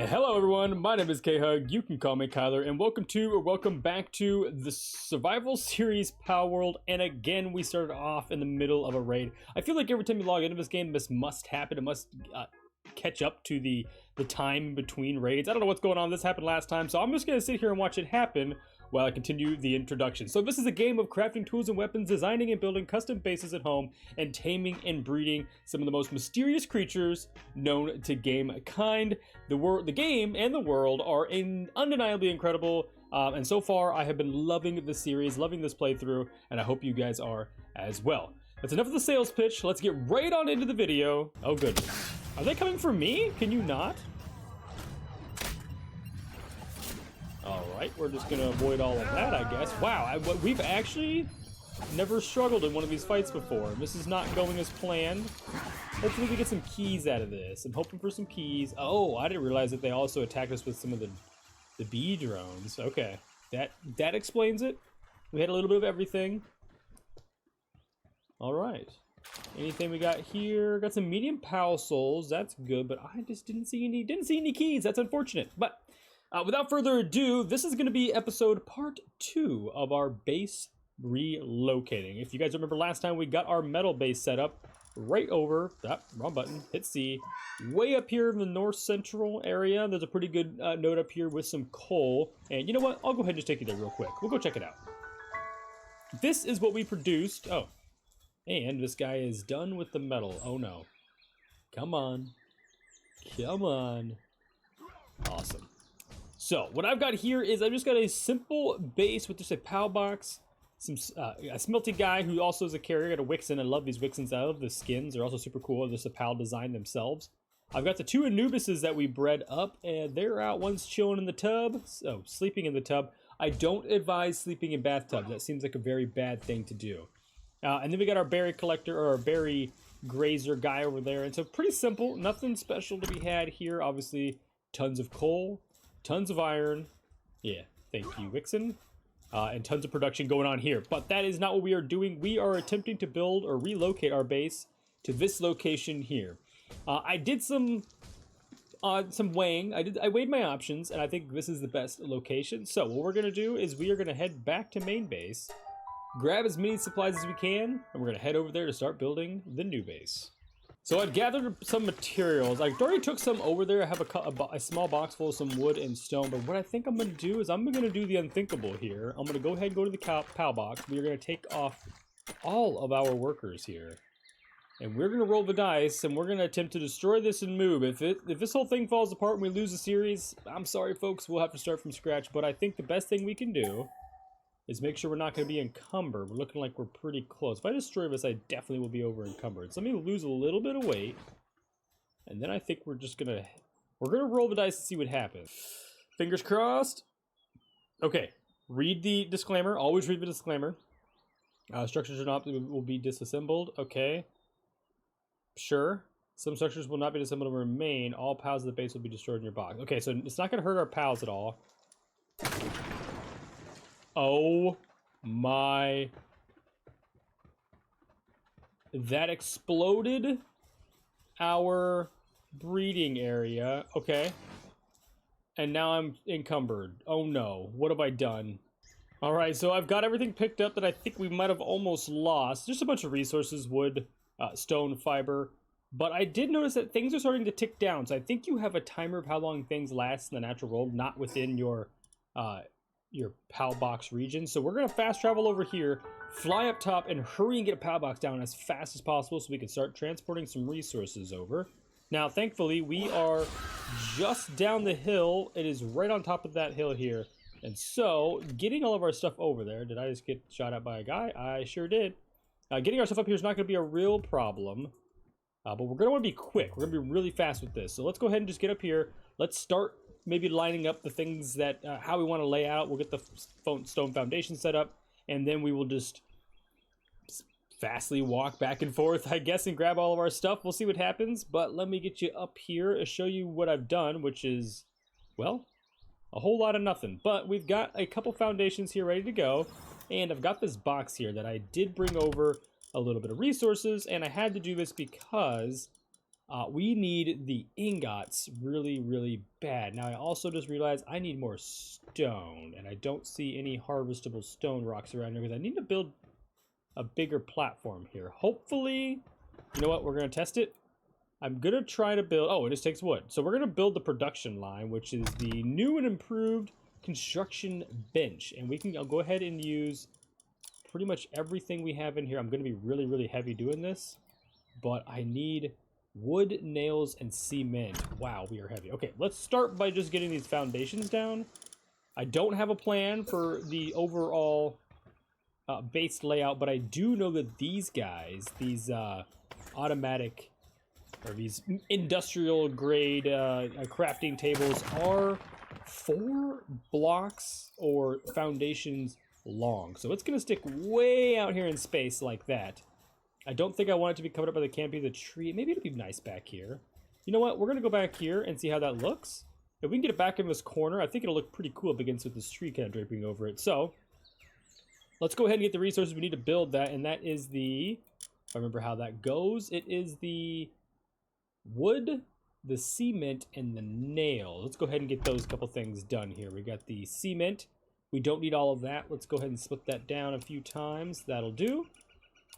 Hello everyone, my name is K-Hug, you can call me Kyler, and welcome back to the survival series PalWorld. And again, we started off in the middle of a raid. I feel like every time you log into this game, this must happen. It must catch up to the time between raids. I don't know what's going on. This happened last time, so I'm just going to sit here and watch it happen while I continue the introduction. So this is a game of crafting tools and weapons, designing and building custom bases at home, and taming and breeding some of the most mysterious creatures known to gamekind. The game and the world are undeniably incredible, and so far I have been loving the series, loving this playthrough, and I hope you guys are as well. That's enough of the sales pitch. Let's get right on into the video. Oh goodness. Are they coming for me? Can you not? Alright, we're just gonna avoid all of that, I guess. Wow, we've actually never struggled in one of these fights before. This is not going as planned. Hopefully we get some keys out of this. I'm hoping for some keys. Oh, I didn't realize that they also attacked us with some of the bee drones. Okay, that explains it. We had a little bit of everything. Alright. Anything we got here? Got some medium PAL souls. That's good, but I just didn't see any keys. That's unfortunate. But without further ado, this is going to be part 2 of our base relocating. If you guys remember last time, we got our metal base set up right over, wrong button, hit C, way up here in the north central area. There's a pretty good node up here with some coal. And you know what? I'll go ahead and just take you there real quick. We'll go check it out. This is what we produced. Oh, and this guy is done with the metal. Oh no. Come on. Come on. Awesome. So, what I've got here is I've just got a simple base with just a PAL box, some a smelty guy who also is a carrier. I got a Wixen. I love these Wixens. I love the skins. They're also super cool. They're just a PAL design themselves. I've got the 2 Anubises that we bred up, and they're out. One's chilling in the tub, so sleeping in the tub. I don't advise sleeping in bathtubs. That seems like a very bad thing to do. And then we got our berry collector, or our berry grazer guy over there. And so pretty simple, nothing special to be had here. Obviously, tons of coal, tons of iron. Yeah, thank you, Wixen. And tons of production going on here. But that is not what we are doing. We are attempting to build or relocate our base to this location here. I did some weighing. I weighed my options, and I think this is the best location. So what we're going to do is we are going to head back to main base, grab as many supplies as we can, and we're going to head over there to start building the new base. So I've gathered some materials. I already took some over there. I have a small box full of some wood and stone, but what I think I'm going to do is I'm going to do the unthinkable here. I'm going to go ahead and go to the PAL box. We're going to take off all of our workers here, and we're going to roll the dice, and we're going to attempt to destroy this and move. If this whole thing falls apart and we lose the series, I'm sorry, folks. We'll have to start from scratch, but I think the best thing we can do is make sure we're not going to be encumbered. We're looking like we're pretty close. If I destroy this, I definitely will be over encumbered. So let me lose a little bit of weight, and then I think we're gonna roll the dice and see what happens. Fingers crossed. Okay, read the disclaimer. Always read the disclaimer. Structures will be disassembled. Okay, sure. Some structures will not be disassembled and remain. All PALs of the base will be destroyed in your box. Okay, so it's not going to hurt our PALs at all. Oh my. That exploded our breeding area. Okay. And now I'm encumbered. Oh no. What have I done? Alright, so I've got everything picked up that I think we might have almost lost. Just a bunch of resources, wood, stone, fiber. But I did notice that things are starting to tick down. So I think you have a timer of how long things last in the natural world, not within your PAL box region. So we're going to fast travel over here, fly up top, and hurry and get a PAL box down as fast as possible so we can start transporting some resources over. Now, thankfully, we are just down the hill. It is right on top of that hill here. And so, getting all of our stuff over there, did I just get shot at by a guy? I sure did. Getting our stuff up here is not going to be a real problem. But we're going to want to be quick. We're going to be really fast with this. So let's go ahead and just get up here. Let's start maybe lining up the things that, how we want to lay out. We'll get the stone foundation set up, and then we will just fastly walk back and forth, I guess, and grab all of our stuff. We'll see what happens, but let me get you up here and show you what I've done, which is, well, a whole lot of nothing. But we've got a couple foundations here ready to go, and I've got this box here that I did bring over a little bit of resources, and I had to do this because We need the ingots really, really bad. Now, I also just realized I need more stone, and I don't see any harvestable stone rocks around here because I need to build a bigger platform here. Hopefully, you know what? We're going to test it. I'm going to try to build... Oh, it just takes wood. So we're going to build the production line, which is the new and improved construction bench. And we can I'll go ahead and use pretty much everything we have in here. I'm going to be really, really heavy doing this, but I need wood, nails, and cement. Wow, we are heavy. Okay, let's start by just getting these foundations down. I don't have a plan for the overall base layout, but I do know that these guys, these automatic or these industrial grade crafting tables are 4 blocks or foundations long. So it's going to stick way out here in space like that. I don't think I want it to be covered up by the canopy of the tree. Maybe it'll be nice back here. You know what? We're going to go back here and see how that looks. If we can get it back in this corner, I think it'll look pretty cool up against with this tree kind of draping over it. So let's go ahead and get the resources we need to build that. And that is the, if I remember how that goes, it is the wood, the cement, and the nail. Let's go ahead and get those couple things done here. We got the cement. We don't need all of that. Let's go ahead and split that down a few times. That'll do.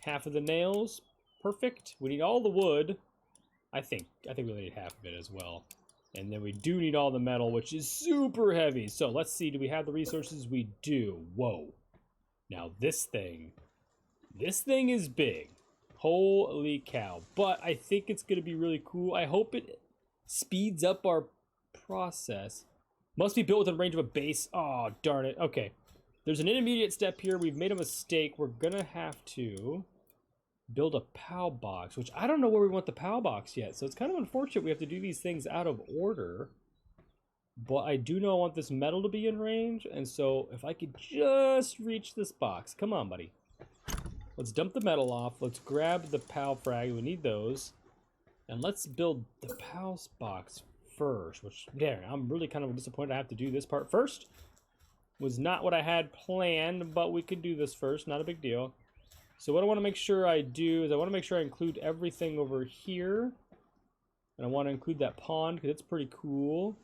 Half of the nails. Perfect. We need all the wood. I think we need half of it as well. And then we do need all the metal, which is super heavy. So let's see. Do we have the resources? We do. Whoa. Now this thing is big. Holy cow. But I think it's going to be really cool. I hope it speeds up our process. Must be built within range of a base. Oh, darn it. Okay. There's an intermediate step here. We've made a mistake. We're going to have to build a PAL box, which I don't know where we want the PAL box yet. So it's kind of unfortunate we have to do these things out of order. But I do know I want this metal to be in range. And so if I could just reach this box. Come on, buddy. Let's dump the metal off. Let's grab the PAL frag. We need those. And let's build the PAL box first. Which, there, I'm really kind of disappointed I have to do this part first. Was not what I had planned, but we could do this first. Not a big deal. So what I want to make sure I do is I want to make sure I include everything over here. And I want to include that pond because it's pretty cool.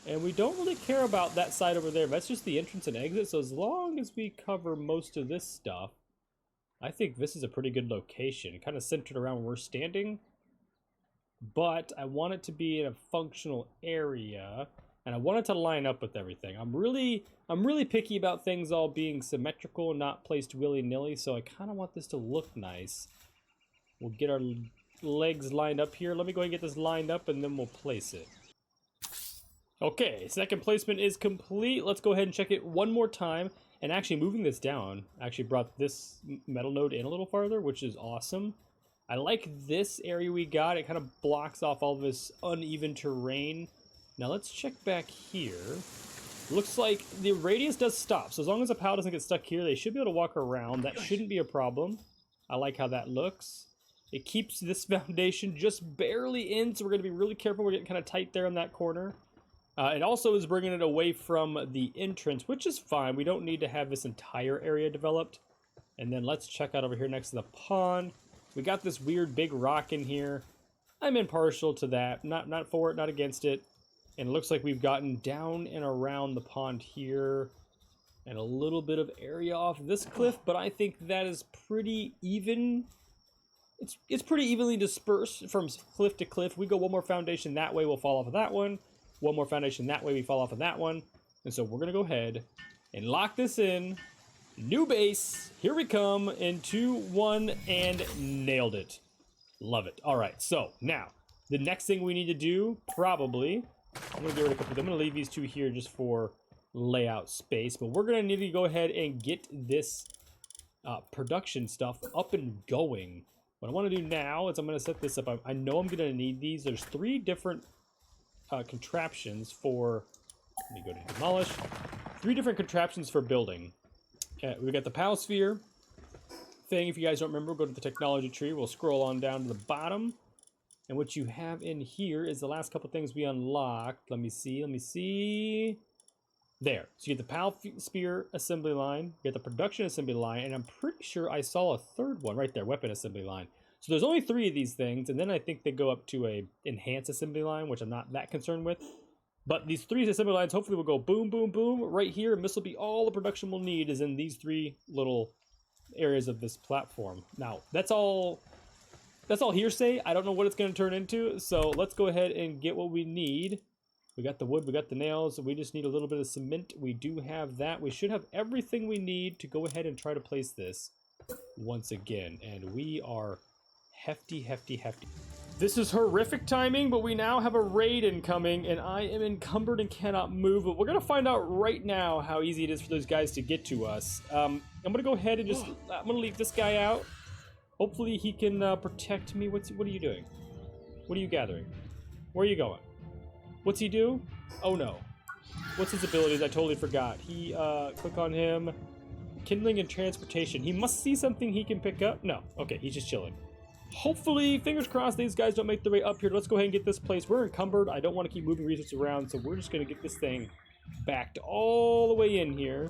And we don't really care about that side over there. That's just the entrance and exit. So as long as we cover most of this stuff, I think this is a pretty good location. Kind of centered around where we're standing. But I want it to be in a functional area. And I want it to line up with everything. I'm really picky about things all being symmetrical, not placed willy-nilly. So I kind of want this to look nice. We'll get our legs lined up here. Let me go ahead and get this lined up and then we'll place it. Okay, second placement is complete. Let's go ahead and check it one more time. And actually moving this down actually brought this metal node in a little farther, which is awesome. I like this area we got. It kind of blocks off all this uneven terrain. Now let's check back here. Looks like the radius does stop. So as long as the PAL doesn't get stuck here, they should be able to walk around. That shouldn't be a problem. I like how that looks. It keeps this foundation just barely in, so we're going to be really careful. We're getting kind of tight there in that corner. It also is bringing it away from the entrance, which is fine. We don't need to have this entire area developed. And then let's check out over here next to the pond. We got this weird big rock in here. I'm impartial to that. Not for it, not against it. And it looks like we've gotten down and around the pond here. And a little bit of area off this cliff, but I think that is pretty even. It's pretty evenly dispersed from cliff to cliff. We go one more foundation that way, we'll fall off of that one. One more foundation that way, we fall off of that one. And so we're going to go ahead and lock this in. New base. Here we come in 2, 1, and nailed it. Love it. All right, so now the next thing we need to do, probably, I'm going to get rid of a couple of them. I'm going to leave these 2 here just for layout space. But we're going to need to go ahead and get this production stuff up and going. What I want to do now is I'm going to set this up. I know I'm going to need these. There's 3 different contraptions for, let me go to demolish, 3 different contraptions for building. We got the PAL sphere thing. If you guys don't remember, go to the technology tree. We'll scroll on down to the bottom. And what you have in here is the last couple things we unlocked. Let me see. There. So you get the PAL sphere assembly line, you get the production assembly line, and I'm pretty sure I saw a third one right there, weapon assembly line. So there's only 3 of these things, and then I think they go up to a enhanced assembly line, which I'm not that concerned with. But these 3 assembly lines hopefully will go boom, boom, boom right here, and this will be all the production we'll need is in these 3 little areas of this platform. Now, that's all hearsay. I don't know what it's going to turn into, so let's go ahead and get what we need. We got the wood, we got the nails, we just need a little bit of cement. We do have that. We should have everything we need to go ahead and try to place this once again, and we are hefty. This is horrific timing, but we now have a raid incoming, and I am encumbered and cannot move, but we're going to find out right now how easy it is for those guys to get to us. I'm going to go ahead and I'm going to leave this guy out. Hopefully he can protect me. What are you doing? What are you gathering? Where are you going? What's he do? Oh no. What's his abilities? I totally forgot. He, click on him. Kindling and transportation. He must see something he can pick up. No. Okay, he's just chilling. Hopefully, fingers crossed, these guys don't make their way up here. Let's go ahead and get this place. We're encumbered. I don't want to keep moving resources around, so we're just going to get this thing backed all the way in here.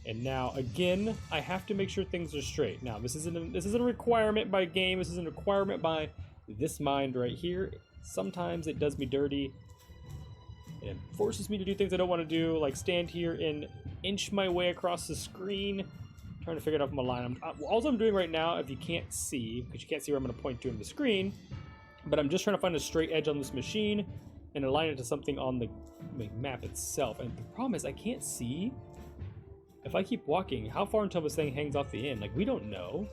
And now, again, I have to make sure things are straight. Now, this isn't a requirement by game. This isn't a requirement by this mind right here. Sometimes it does me dirty. It forces me to do things I don't want to do, like stand here and inch my way across the screen. Trying to figure it out from a line. All I'm doing right now, if you can't see, because you can't see where I'm going to point to in the screen, but I'm just trying to find a straight edge on this machine and align it to something on the map itself. And the problem is I can't see, if I keep walking, how far until this thing hangs off the end. Like, we don't know.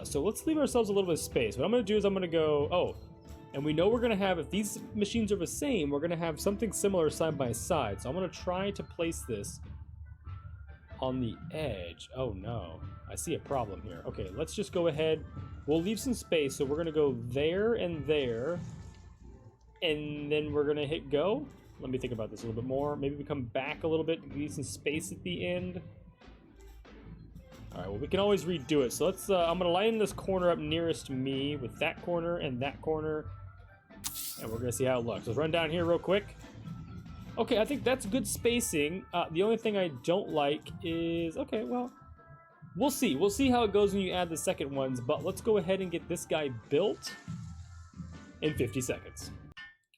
So let's leave ourselves a little bit of space. What I'm going to do is I'm going to go, oh, and we know we're going to have, if these machines are the same, we're going to have something similar side by side. So I'm going to try to place this on the edge. Oh no, I see a problem here. Okay, let's just go ahead. We'll leave some space, so we're going to go there, and then we're going to hit go. Let me think about this a little bit more. Maybe we come back a little bit, leave some space at the end. All right, well, we can always redo it. So let's, I'm going to line this corner up nearest me with that corner and that corner, and we're going to see how it looks. Let's run down here real quick. Okay, I think that's good spacing. The only thing I don't like is, okay, well, we'll see. We'll see how it goes when you add the second ones, but let's go ahead and get this guy built in 50 seconds.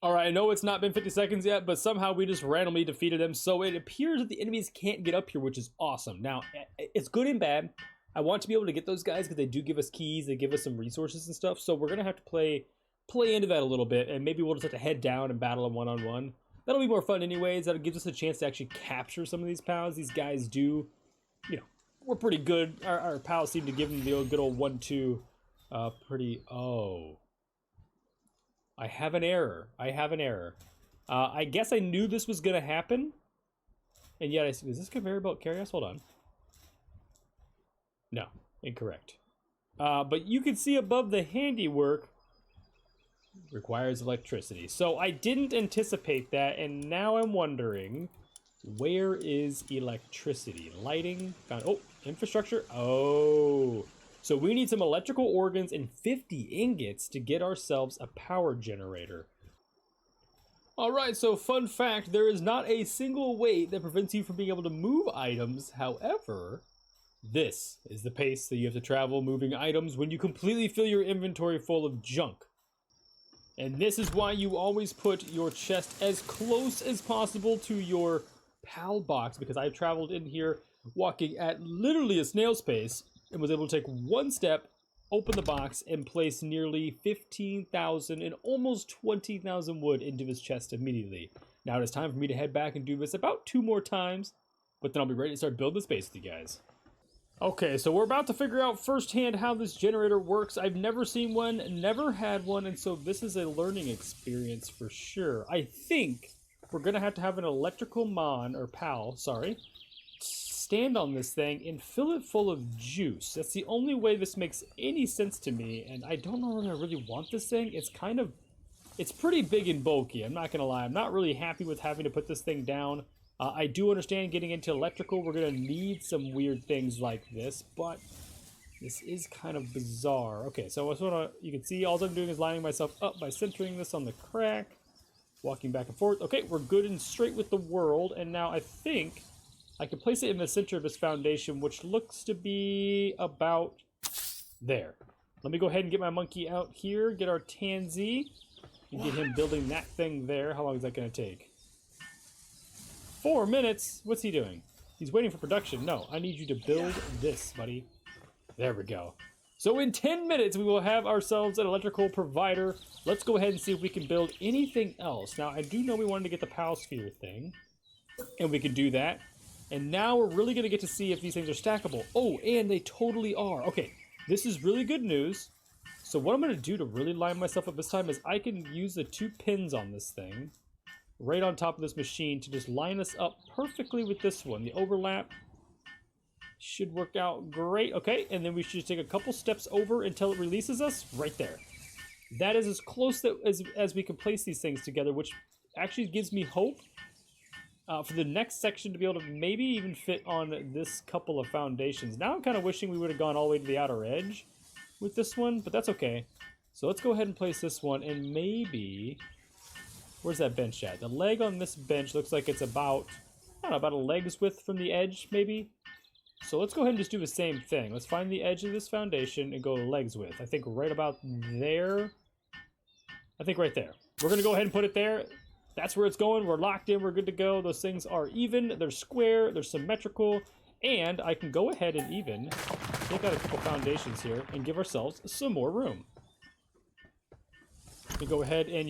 All right, I know it's not been 50 seconds yet, but somehow we just randomly defeated them, so it appears that the enemies can't get up here, which is awesome. Now, it's good and bad. I want to be able to get those guys because they do give us keys, they give us some resources and stuff, so we're going to have to play into that a little bit, and maybe we'll just have to head down and battle them one-on-one. That'll be more fun anyways. That'll give us a chance to actually capture some of these pals. These guys do, you know, we're pretty good. Our pals seem to give them the old, good old 1-2 pretty, oh. I have an error. I guess I knew this was going to happen. And yet, is this conveyor belt carry us? Hold on. No, incorrect. But you can see above the handiwork, requires electricity. So I didn't anticipate that, and now I'm wondering, where is electricity? Lighting, found, oh, infrastructure, oh. So we need some electrical organs and 50 ingots to get ourselves a power generator. All right, so fun fact, there is not a single weight that prevents you from being able to move items. However, this is the pace that you have to travel moving items when you completely fill your inventory full of junk. And this is why you always put your chest as close as possible to your PAL box, because I've traveled in here walking at literally a snail's pace and was able to take one step, open the box, and place nearly 15,000 and almost 20,000 wood into his chest immediately. Now it is time for me to head back and do this about 2 more times, but then I'll be ready to start building the space with you guys. Okay, so we're about to figure out firsthand how this generator works. I've never seen one, never had one, and so this is a learning experience for sure. I think we're going to have an electrical PAL, stand on this thing and fill it full of juice. That's the only way this makes any sense to me, and I don't know whether I really want this thing. It's pretty big and bulky, I'm not going to lie. I'm not really happy with having to put this thing down. I do understand getting into electrical, we're going to need some weird things like this, but this is kind of bizarre. Okay, so you can see all I'm doing is lining myself up by centering this on the crack, walking back and forth. Okay, we're good and straight with the world, and now I think I can place it in the center of this foundation, which looks to be about there. Let me go ahead and get my monkey out here, get our tansy, and get him building that thing there. How long is that going to take? 4 minutes? What's he doing? He's waiting for production. No, I need you to build this, buddy. There we go. So in 10 minutes, we will have ourselves an electrical provider. Let's go ahead and see if we can build anything else. Now, I do know we wanted to get the PAL sphere thing, and we can do that. And now we're really going to get to see if these things are stackable. Oh, and they totally are. Okay, this is really good news. So what I'm going to do to really line myself up this time is I can use the 2 pins on this thing right on top of this machine to just line us up perfectly with this one. The overlap should work out great. Okay, and then we should just take a couple steps over until it releases us right there. That is as close as we can place these things together, which actually gives me hope for the next section to be able to maybe even fit on this couple of foundations. Now I'm kind of wishing we would have gone all the way to the outer edge with this one, but that's okay. So let's go ahead and place this one, and maybe... Where's that bench at? The leg on this bench looks like it's about, I don't know, about a leg's width from the edge, maybe? So let's go ahead and just do the same thing. Let's find the edge of this foundation and go legs width. I think right about there. I think right there. We're going to go ahead and put it there. That's where it's going. We're locked in. We're good to go. Those things are even. They're square. They're symmetrical. And I can go ahead and even take out a couple foundations here and give ourselves some more room. You go ahead and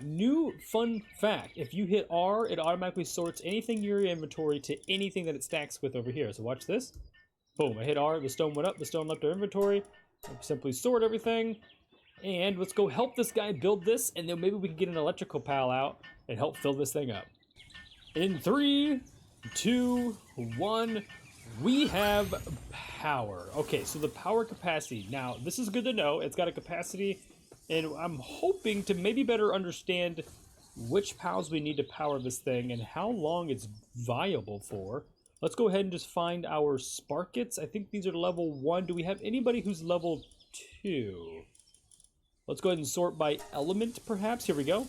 new fun fact, if you hit R, it automatically sorts anything in your inventory to anything that it stacks with over here. So watch this. Boom, I hit R, the stone went up, the stone left our inventory. I simply sort everything. And let's go help this guy build this, and then maybe we can get an electrical pal out and help fill this thing up. In 3, 2, 1, we have power. Okay, so the power capacity. Now, this is good to know. It's got a capacity... And I'm hoping to maybe better understand which pals we need to power this thing and how long it's viable for. Let's go ahead and just find our sparkets. I think these are level 1. Do we have anybody who's level 2? Let's go ahead and sort by element, perhaps. Here we go.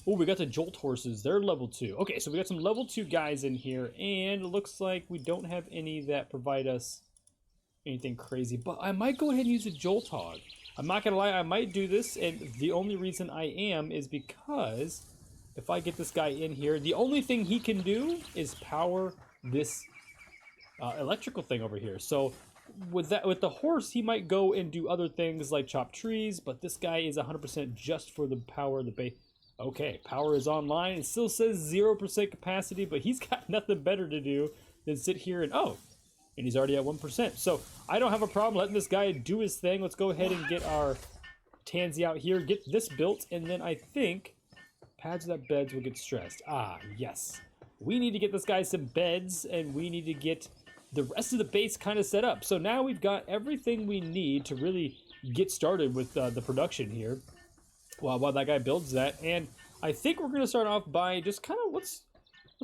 Oh, we got the jolt horses. They're level 2. Okay, so we got some level 2 guys in here, and it looks like we don't have any that provide us anything crazy. But I might go ahead and use a jolt hog. I'm not gonna lie, I might do this, and the only reason I am is because if I get this guy in here, the only thing he can do is power this electrical thing over here. So with the horse, he might go and do other things like chop trees, but this guy is 100% just for the power of the base. Okay, power is online. It still says 0% capacity, but he's got nothing better to do than sit here and and he's already at 1%. So I don't have a problem letting this guy do his thing. Let's go ahead and get our tansy out here, get this built, and then I think pads without beds will get stressed. Ah, yes. We need to get this guy some beds, and we need to get the rest of the base kind of set up. So now we've got everything we need to really get started with the production here while that guy builds that. And I think we're going to start off by just kind of let's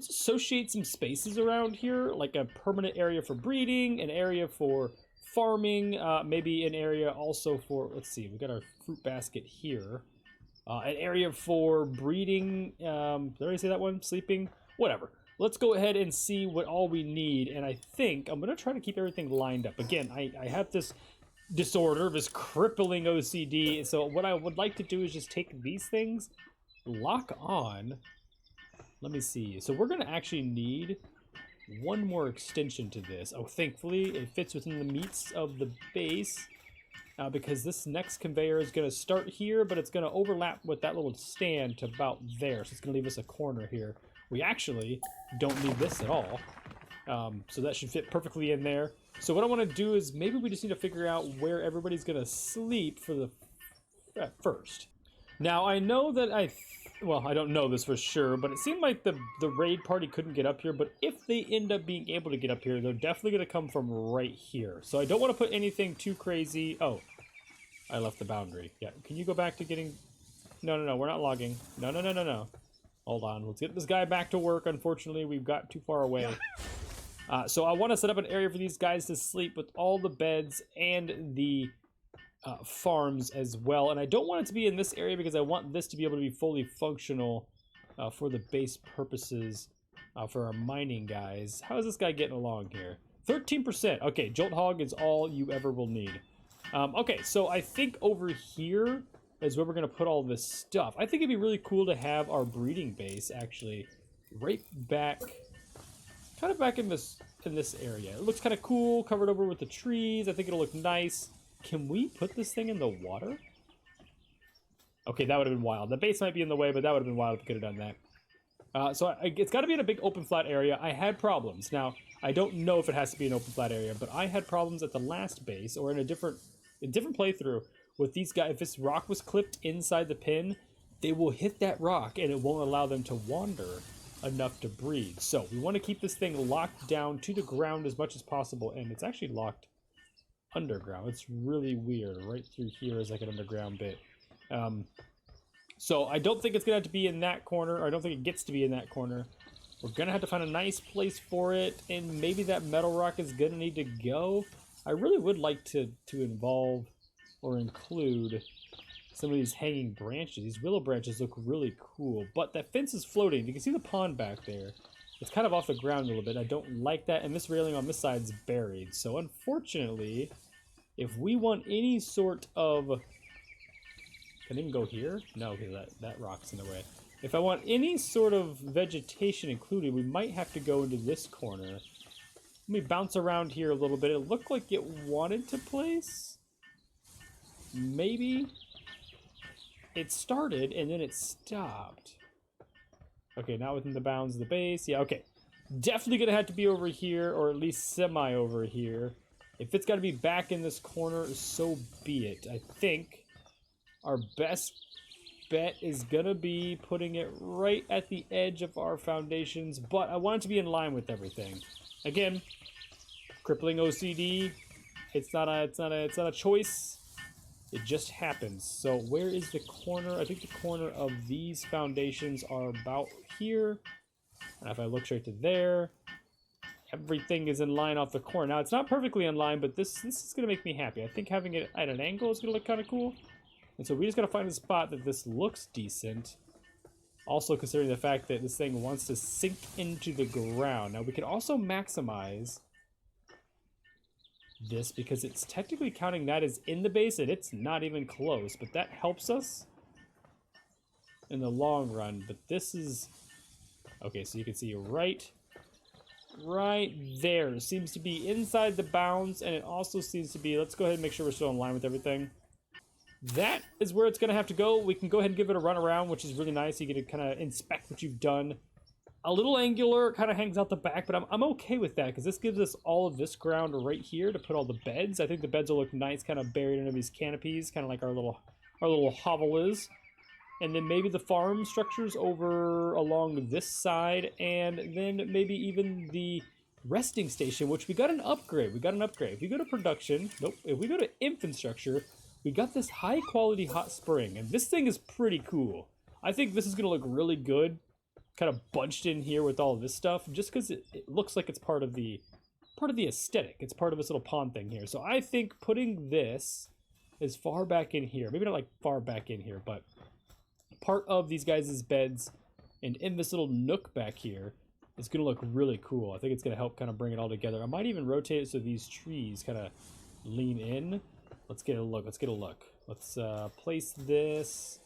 associate some spaces around here, like a permanent area for breeding, an area for farming, maybe an area also for, let's see, we got our fruit basket here. An area for breeding, did I already say that one? Sleeping? Whatever. Let's go ahead and see what all we need, and I think I'm going to try to keep everything lined up. Again, I have this disorder, this crippling OCD, so what I would like to do is just take these things, lock on. Let me see. So we're going to actually need one more extension to this. Oh, thankfully, it fits within the meats of the base because this next conveyor is going to start here, but it's going to overlap with that little stand to about there. So it's going to leave us a corner here. We actually don't need this at all. So that should fit perfectly in there. So what I want to do is maybe we just need to figure out where everybody's going to sleep for the first. Now, I know that well, I don't know this for sure, but it seemed like the raid party couldn't get up here, but if they end up being able to get up here, they're definitely going to come from right here. So I don't want to put anything too crazy. Oh, I left the boundary. Yeah, can you go back to getting... No, we're not logging. No. Hold on, let's get this guy back to work. Unfortunately, we've got too far away. So I want to set up an area for these guys to sleep with all the beds and the... farms as well, and I don't want it to be in this area because I want this to be able to be fully functional for the base purposes for our mining guys. How is this guy getting along here? 13%. Okay, Jolt Hog is all you ever will need. Okay, so I think over here is where we're gonna put all this stuff. I think it'd be really cool to have our breeding base actually right back, kind of back in this area. It looks kind of cool, covered over with the trees. I think it'll look nice. Can we put this thing in the water? Okay, that would have been wild. The base might be in the way, but that would have been wild if we could have done that. So it's got to be in a big open flat area. I had problems. Now, I don't know if it has to be an open flat area, but I had problems at the last base or in a different playthrough with these guys. If this rock was clipped inside the pin, they will hit that rock and it won't allow them to wander enough to breed. So we want to keep this thing locked down to the ground as much as possible, and it's actually locked underground. It's really weird. Right through here is like an underground bit. So I don't think it's gonna have to be in that corner, or I don't think it gets to be in that corner. We're gonna have to find a nice place for it, and maybe that metal rock is gonna need to go. I really would like to involve or include some of these hanging branches. These willow branches look really cool, but that fence is floating. You can see the pond back there. It's kind of off the ground a little bit. I don't like that, and this railing on this side is buried. So unfortunately, if we want any sort of... Can I even go here? No, because that rock's in the way. If I want any sort of vegetation included, we might have to go into this corner. Let me bounce around here a little bit. It looked like it wanted to place. Maybe. It started and then it stopped. Okay, not within the bounds of the base. Yeah, okay. Definitely gonna have to be over here, or at least semi over here. If it's gotta be back in this corner, so be it. I think our best bet is gonna be putting it right at the edge of our foundations, but I want it to be in line with everything. Again, crippling OCD. It's not a choice. It just happens. So where is the corner? I think the corner of these foundations are about here. And if I look straight to there, everything is in line off the corner. Now it's not perfectly in line, but this is gonna make me happy. I think having it at an angle is gonna look kind of cool. And so we just gotta find a spot that this looks decent. Also considering the fact that this thing wants to sink into the ground. Now we can also maximize this because it's technically counting that as in the base and it's not even close, but that helps us in the long run. But this is... Okay, so you can see right there seems to be inside the bounds, and it also seems to be... Let's go ahead and make sure we're still in line with everything. That is where it's going to have to go. We can go ahead and give it a run around, which is really nice. You get to kind of inspect what you've done. A little angular, kind of hangs out the back, but I'm okay with that because this gives us all of this ground right here to put all the beds. I think the beds will look nice, kind of buried under these canopies, kind of like our little hovel is. And then maybe the farm structures over along this side, and then maybe even the resting station, which we got an upgrade. If we go to production, nope, if we go to infrastructure, we got this high quality hot spring, and this thing is pretty cool. I think this is gonna look really good, kind of bunched in here with all of this stuff, just because it looks like it's part of the aesthetic. It's part of this little pond thing here. So I think putting this as far back in here, maybe not like far back in here, but part of these guys' beds and in this little nook back here is gonna look really cool. I think it's gonna help kind of bring it all together. I might even rotate it so these trees kind of lean in. Let's get a look. Let's place this.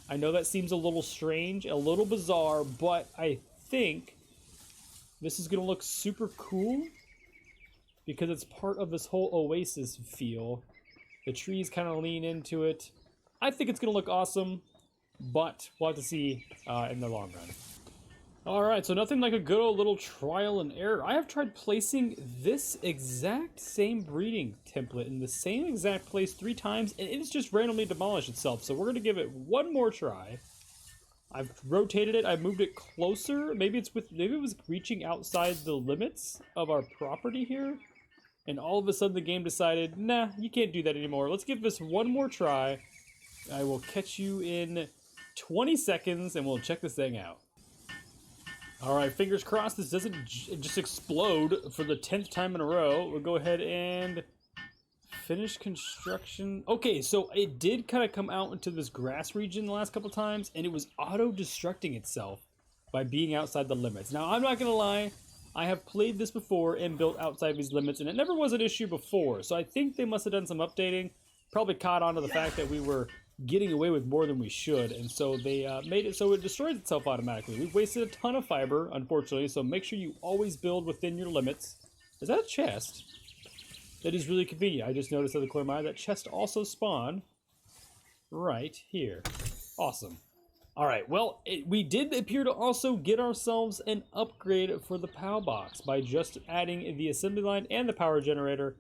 I know that seems a little strange, a little bizarre, but I think this is going to look super cool because it's part of this whole oasis feel. The trees kind of lean into it. I think it's going to look awesome, but we'll have to see in the long run. Alright, so nothing like a good old little trial and error. I have tried placing this exact same breeding template in the same exact place 3 times, and it's just randomly demolished itself. So we're going to give it one more try. I've rotated it, I've moved it closer. Maybe it was reaching outside the limits of our property here. And all of a sudden the game decided, nah, you can't do that anymore. Let's give this one more try. I will catch you in 20 seconds, and we'll check this thing out. Alright, fingers crossed this doesn't just explode for the 10th time in a row. We'll go ahead and finish construction. Okay, so it did kind of come out into this grass region the last couple times, and it was auto-destructing itself by being outside the limits. Now, I'm not going to lie, I have played this before and built outside these limits, and it never was an issue before. So I think they must have done some updating. Probably caught on to the fact that we were getting away with more than we should, and so they made it so it destroys itself automatically. We've wasted a ton of fiber, unfortunately, so make sure you always build within your limits. Is that a chest? That is really convenient. I just noticed at the corner of my eye that chest also spawned right here. Awesome. All right, well, we did appear to also get ourselves an upgrade for the POW box by just adding the assembly line and the power generator,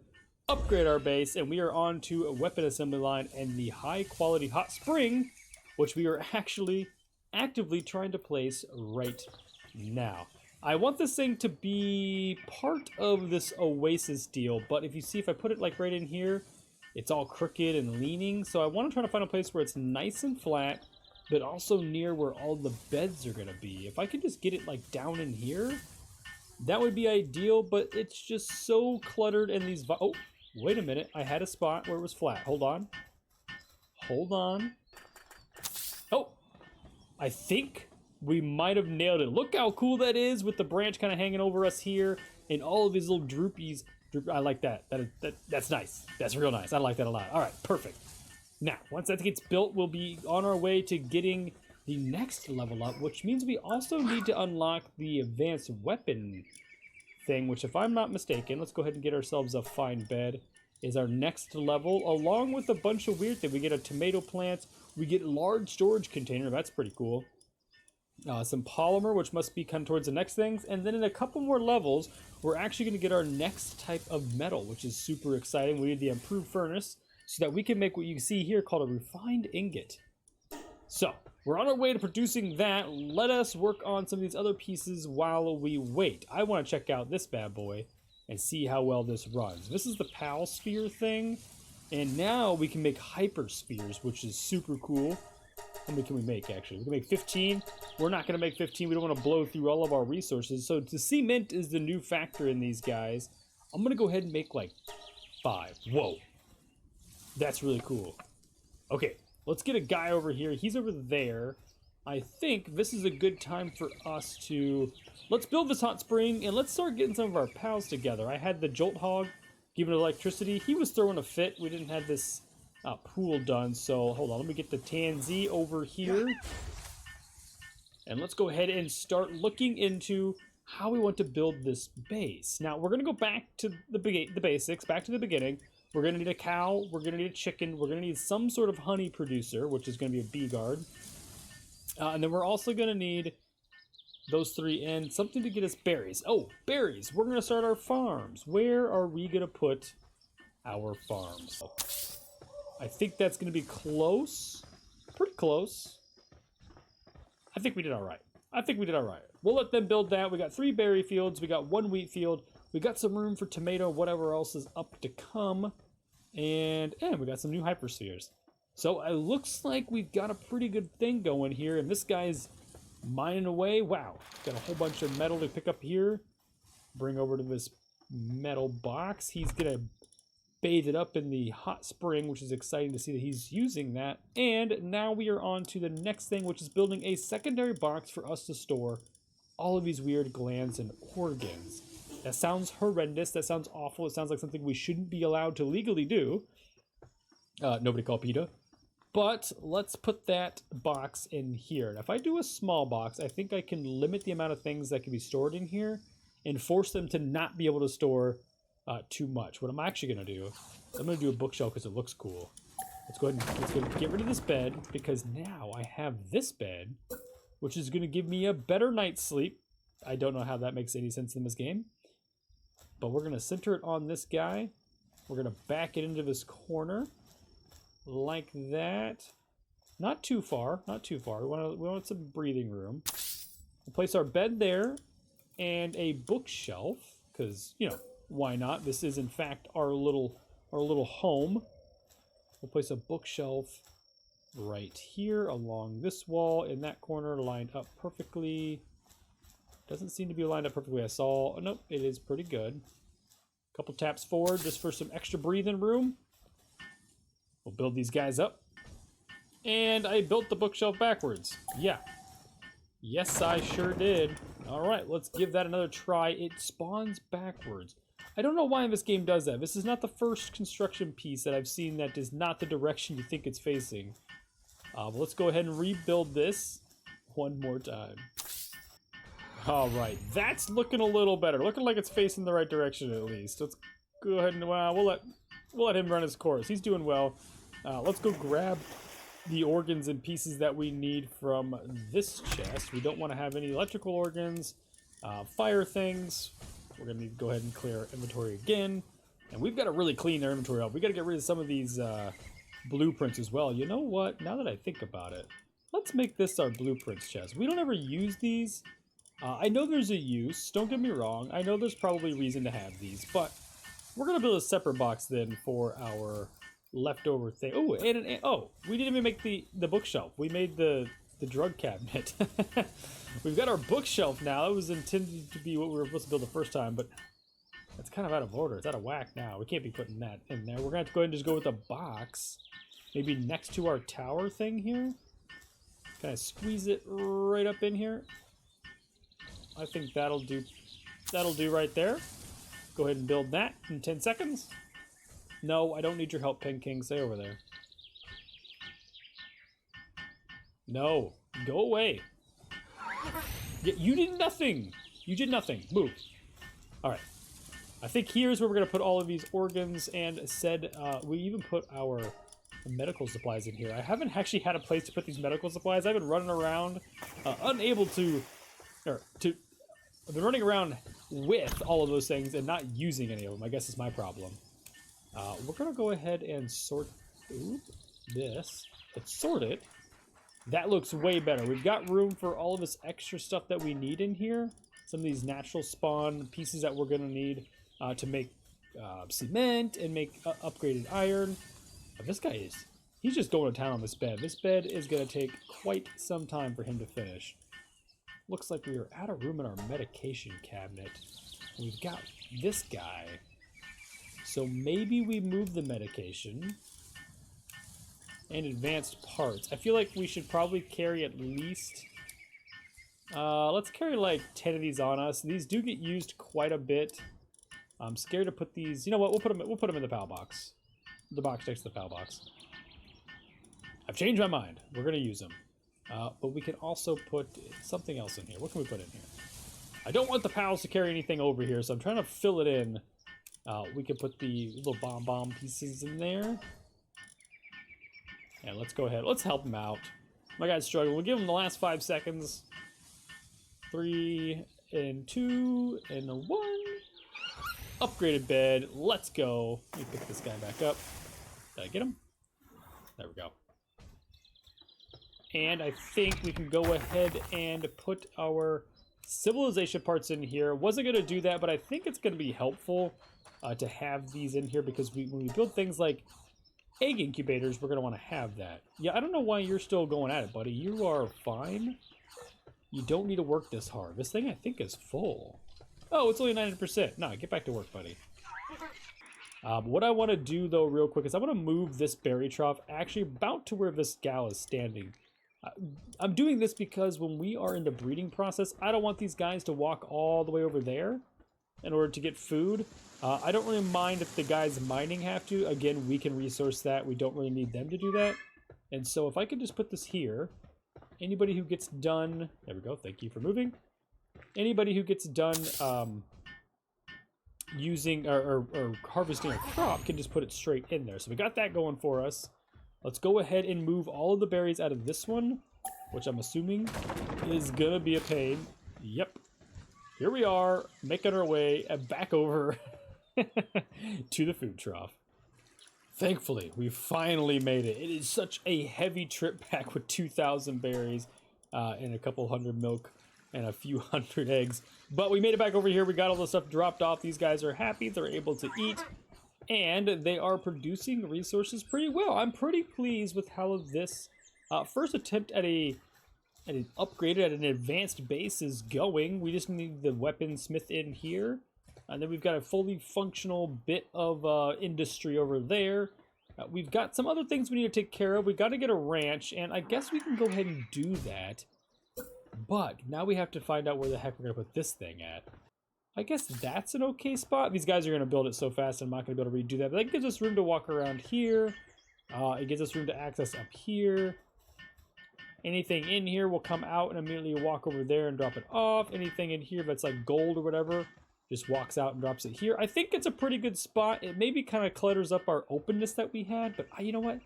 upgrade our base, and we are on to a weapon assembly line and the high quality hot spring, which we are actually actively trying to place right now. I want this thing to be part of this oasis deal, but if you see, if I put it like right in here, it's all crooked and leaning, so I want to try to find a place where it's nice and flat, but also near where all the beds are going to be. If I could just get it like down in here, that would be ideal, but it's just so cluttered and these... Oh, wait a minute. I had a spot where it was flat. Hold on. Hold on. Oh, I think we might have nailed it. Look how cool that is with the branch kind of hanging over us here and all of these little droopies. I like that. That's nice. That's real nice. I like that a lot. All right, perfect. Now, once that gets built, we'll be on our way to getting the next level up, which means we also need to unlock the advanced weapon thing, which if I'm not mistaken, let's go ahead and get ourselves a fine bed, is our next level, along with a bunch of weird things. We get a tomato plant, we get large storage container, that's pretty cool. Some polymer, which must be kind of towards the next things, and then in a couple more levels, we're actually going to get our next type of metal, which is super exciting. We need the improved furnace, so that we can make what you see here called a refined ingot. So, we're on our way to producing that. Let us work on some of these other pieces while we wait. I want to check out this bad boy and see how well this runs. This is the PAL sphere thing, and now we can make hyper spheres, which is super cool. How many can we make, actually? We can make 15. We're not going to make 15. We don't want to blow through all of our resources. So, the cement is the new factor in these guys. I'm going to go ahead and make, like, 5. Whoa. That's really cool. Okay, let's get a guy over here. He's over there. I think this is a good time for us to... Let's build this hot spring, and let's start getting some of our pals together. I had the Jolt Hog giving electricity. He was throwing a fit. We didn't have this pool done, so hold on. Let me get the Tanzy over here. And let's go ahead and start looking into how we want to build this base. Now, we're going to go back to the basics, back to the beginning. We're going to need a cow, we're going to need a chicken, we're going to need some sort of honey producer, which is going to be a bee guard. And then we're also going to need those 3 and something to get us berries. Oh, berries! We're going to start our farms. Where are we going to put our farms? I think that's going to be close. Pretty close. I think we did all right. We'll let them build that. We got 3 berry fields. We got 1 wheat field. We got some room for tomato, whatever else is up to come. And we got some new hyperspheres. So it looks like we've got a pretty good thing going here. And this guy's mining away. Wow. Got a whole bunch of metal to pick up here. Bring over to this metal box. He's going to bathe it up in the hot spring, which is exciting to see that he's using that. And now we are on to the next thing, which is building a secondary box for us to store all of these weird glands and organs. That sounds horrendous. That sounds awful. It sounds like something we shouldn't be allowed to legally do. Nobody call PETA. But let's put that box in here. Now, if I do a small box, I think I can limit the amount of things that can be stored in here and force them to not be able to store too much. What I'm actually going to do, I'm going to do a bookshelf because it looks cool. Let's go ahead and get rid of this bed because now I have this bed, which is going to give me a better night's sleep. I don't know how that makes any sense in this game. But we're going to center it on this guy. We're going to back it into this corner like that. Not too far, not too far. We want some breathing room. We'll place our bed there and a bookshelf because, you know, why not? This is in fact our little home. We'll place a bookshelf right here along this wall in that corner, lined up perfectly. Doesn't seem to be lined up perfectly. I saw, oh, nope, it is pretty good. Couple taps forward just for some extra breathing room. We'll build these guys up. And I built the bookshelf backwards. Yeah. Yes, I sure did. All right, let's give that another try. It spawns backwards. I don't know why this game does that. This is not the first construction piece that I've seen that is not the direction you think it's facing. But let's go ahead and rebuild this one more time. All right, that's looking a little better. Looking like it's facing the right direction at least. Let's go ahead and we'll let him run his course. He's doing well. Let's go grab the organs and pieces that we need from this chest. We don't want to have any electrical organs, fire things. We're going to need to go ahead and clear our inventory again. And we've got to really clean our inventory up. We got to get rid of some of these blueprints as well. You know what? Now that I think about it, let's make this our blueprints chest. We don't ever use these. I know there's a use. Don't get me wrong. I know there's probably reason to have these, but we're going to build a separate box then for our leftover thing. Oh, and we didn't even make the bookshelf. We made the drug cabinet. We've got our bookshelf now. It was intended to be what we were supposed to build the first time, but that's kind of out of order. It's out of whack now. We can't be putting that in there. We're going to have to go ahead and just go with a box. Maybe next to our tower thing here. Kind of squeeze it right up in here. I think that'll do. That'll do right there. Go ahead and build that in 10 seconds. No, I don't need your help, Pen King. Stay over there. No, go away. Yeah, you did nothing. You did nothing. Move. All right. I think here's where we're going to put all of these organs and we even put our medical supplies in here. I haven't actually had a place to put these medical supplies. I've been running around unable to, I've been running around with all of those things and not using any of them. I guess it's my problem. We're going to go ahead and sort this. Let's sort it. That looks way better. We've got room for all of this extra stuff that we need in here. Some of these natural spawn pieces that we're going to need to make cement and make upgraded iron. This guy he's just going to town on this bed. This bed is going to take quite some time for him to finish. Looks like we are out of room in our medication cabinet. We've got this guy. So maybe we move the medication and advanced parts. I feel like we should probably carry at least... let's carry like 10 of these on us. These do get used quite a bit. I'm scared to put these... You know what? We'll put them in the PAL box. The box next to the PAL box. I've changed my mind. We're going to use them. But we can also put something else in here. What can we put in here? I don't want the pals to carry anything over here, so I'm trying to fill it in. We can put the little bomb pieces in there. And let's go ahead. Let's help him out. My guy's struggling. We'll give him the last 5 seconds. 3 and 2 and 1. Upgraded bed. Let's go. Let me pick this guy back up. Did I get him? There we go. And I think we can go ahead and put our civilization parts in here. Wasn't going to do that, but I think it's going to be helpful to have these in here because when we build things like egg incubators, we're going to want to have that. Yeah, I don't know why you're still going at it, buddy. You are fine. You don't need to work this hard. This thing, I think, is full. Oh, it's only 90%. No, get back to work, buddy. What I want to do, though, real quick, is I want to move this berry trough actually about to where this gal is standing. I'm doing this because when we are in the breeding process, I don't want these guys to walk all the way over there in order to get food. I don't really mind if the guys mining have to. Again, we can resource that. We don't really need them to do that. And so if I could just put this here, anybody who gets done... There we go. Thank you for moving. Anybody who gets done using or harvesting a crop can just put it straight in there. So we got that going for us. Let's go ahead and move all of the berries out of this one, which I'm assuming is going to be a pain. Yep. Here we are, making our way back over to the food trough. Thankfully, we finally made it. It is such a heavy trip back with 2,000 berries and a couple hundred milk and a few hundred eggs. But we made it back over here. We got all the stuff dropped off. These guys are happy. They're able to eat. And they are producing resources pretty well. I'm pretty pleased with how this first attempt at an upgraded, at an advanced base is going. We just need the weaponsmith in here. And then we've got a fully functional bit of industry over there. We've got some other things we need to take care of. We've got to get a ranch, and I guess we can go ahead and do that. But now we have to find out where the heck we're gonna put this thing at. I guess that's an okay spot. These guys are gonna build it so fast I'm not gonna be able to redo that. But that gives us room to walk around here. It gives us room to access up here. Anything in here will come out and immediately walk over there and drop it off. Anything in here that's like gold or whatever just walks out and drops it here. I think it's a pretty good spot. It maybe kind of clutters up our openness that we had, but you know what?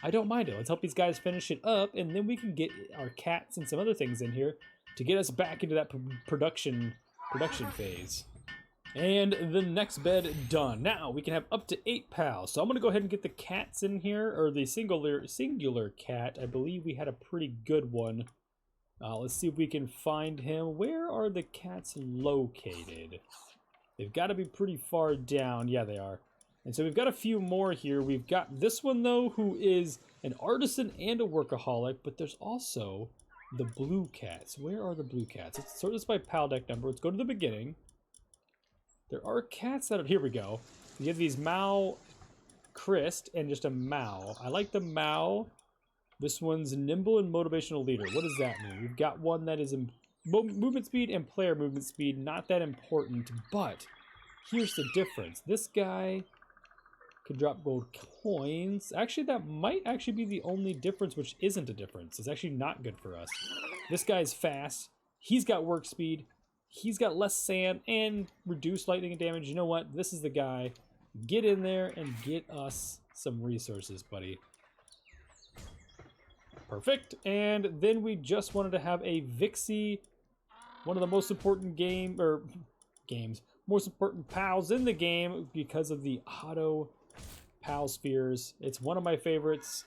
I don't mind it. Let's help these guys finish it up, and then we can get our cats and some other things in here to get us back into that production phase. And the next bed done. Now we can have up to 8 pals. So I'm gonna go ahead and get the cats in here, or the singular cat. I believe we had a pretty good one. Let's see if we can find him. Where are the cats located? They've got to be pretty far down. Yeah, they are. And so we've got a few more here. We've got this one though, who is an artisan and a workaholic, but there's also the blue cats. Where are the blue cats? Let's sort this by pal deck number. Let's go to the beginning. There are cats that are, here we go. You have these Mao Christ and just a Mao. I like the Mao. This one's nimble and motivational leader. What does that mean? We've got one that is in movement speed and player movement speed. Not that important, but here's the difference. This guy can drop gold coins. Actually, that might actually be the only difference, which isn't a difference. It's actually not good for us. This guy's fast. He's got work speed. He's got less sand and reduced lightning and damage. You know what? This is the guy. Get in there and get us some resources, buddy. Perfect. And then we just wanted to have a Vixie, one of the most important most important pals in the game because of the auto pal spheres. It's one of my favorites.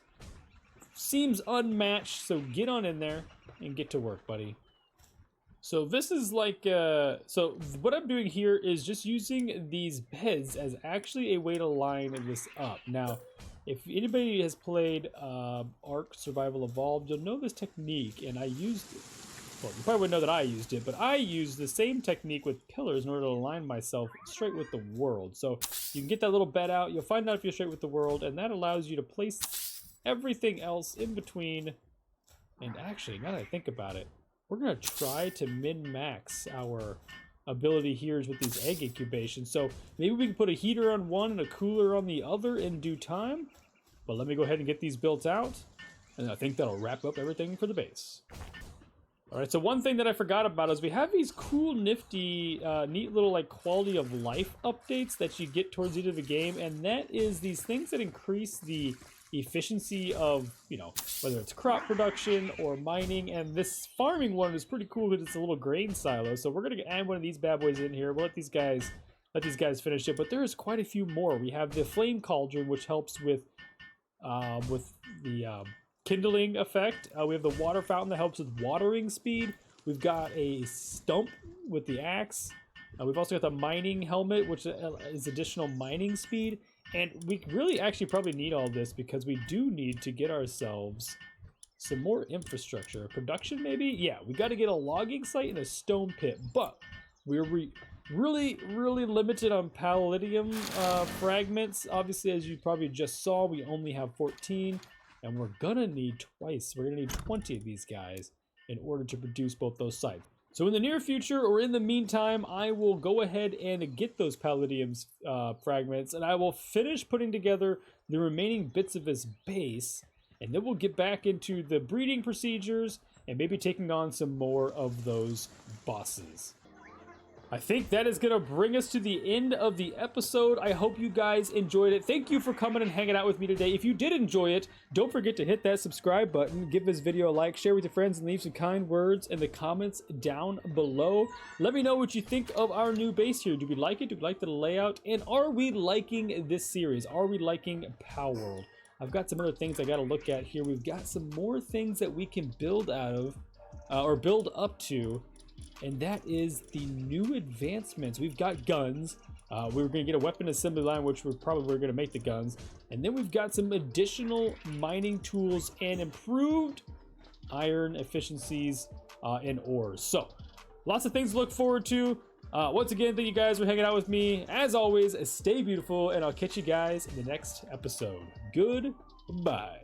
Seems unmatched, so get on in there and get to work, buddy. So this is like, so what I'm doing here is just using these beds as actually a way to line this up. Now, if anybody has played Ark Survival Evolved, you'll know this technique, and I used it. Well, you probably wouldn't know that I used it, but I used the same technique with pillars in order to align myself straight with the world. So you can get that little bed out, you'll find out if you're straight with the world, and that allows you to place everything else in between. And actually, now that I think about it, we're gonna try to min-max our ability here with these egg incubations. So maybe we can put a heater on one and a cooler on the other in due time. But let me go ahead and get these built out, and I think that'll wrap up everything for the base. All right, so one thing that I forgot about is we have these cool, nifty, neat little like quality of life updates that you get towards the end of the game, and that is these things that increase the efficiency of, you know, whether it's crop production or mining. And this farming one is pretty cool because it's a little grain silo. So we're gonna add one of these bad boys in here. We'll let these guys finish it. But there's quite a few more. We have the flame cauldron, which helps with the kindling effect. We have the water fountain that helps with watering speed. We've got a stump with the axe. We've also got the mining helmet, which is additional mining speed. And we really actually probably need all this because we do need to get ourselves some more infrastructure. Production, maybe? Yeah, we got to get a logging site and a stone pit. But we're really limited on palladium fragments. Obviously, as you probably just saw, we only have 14. And we're going to need twice. We're going to need 20 of these guys in order to produce both those sites. So in the near future, or in the meantime, I will go ahead and get those palladium fragments, and I will finish putting together the remaining bits of his base, and then we'll get back into the breeding procedures and maybe taking on some more of those bosses. I think that is going to bring us to the end of the episode. I hope you guys enjoyed it. Thank you for coming and hanging out with me today. If you did enjoy it, don't forget to hit that subscribe button, give this video a like, share with your friends, and leave some kind words in the comments down below. Let me know what you think of our new base here. Do we like it? Do we like the layout? And are we liking this series? Are we liking PalWorld? I've got some other things I got to look at here. We've got some more things that we can build out of, or build up to. And that is the new advancements. We've got guns. We were going to get a weapon assembly line, which we're probably going to make the guns. And then we've got some additional mining tools and improved iron efficiencies and ores. So lots of things to look forward to. Once again, thank you guys for hanging out with me. As always, stay beautiful, and I'll catch you guys in the next episode. Goodbye.